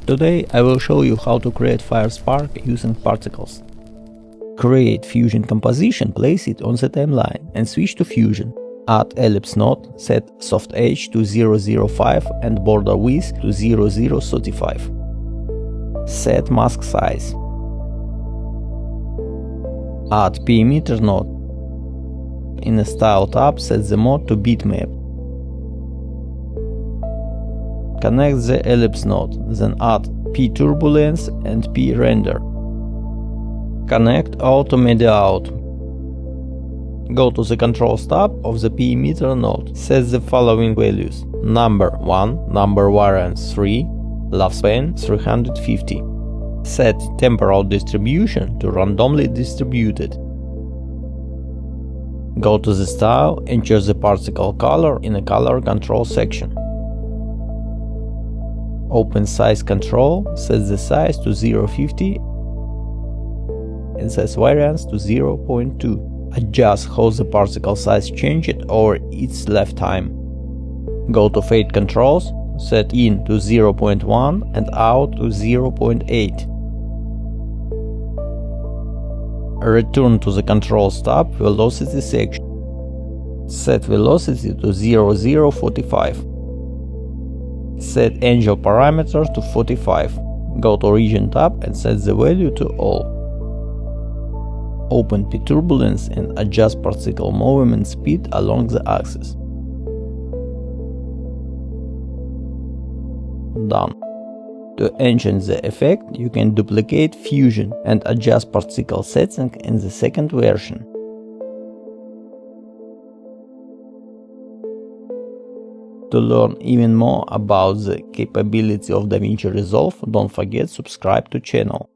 Today I will show you how to create fire spark using particles. Create Fusion composition, place it on the timeline and switch to Fusion. Add ellipse node, set soft edge to 005 and border width to 0035. Set mask size. Add perimeter node. In the Style tab, set the mode to bitmap. Connect the ellipse node, then add p-turbulence and p-render. Connect auto media out. Go to the Controls tab of the p-meter node. Set the following values: number 1, number variance 3, lifespan 350. Set temporal distribution to randomly distributed. Go to the Style and choose the particle color in the Color Control section. Open Size Control, set the size to 0.50 and size variance to 0.2. Adjust how the particle size changed over its lifetime. Go to Fade Controls, set in to 0.1 and out to 0.8. Return to the Controls tab, Velocity section. Set velocity to 0.045. Set angle parameters to 45. Go to Region tab and set the value to all. Open p-turbulence and adjust particle movement speed along the axis. Done. To enhance the effect, you can duplicate Fusion and adjust particle setting in the second version. To learn even more about the capability of DaVinci Resolve, don't forget to subscribe to channel.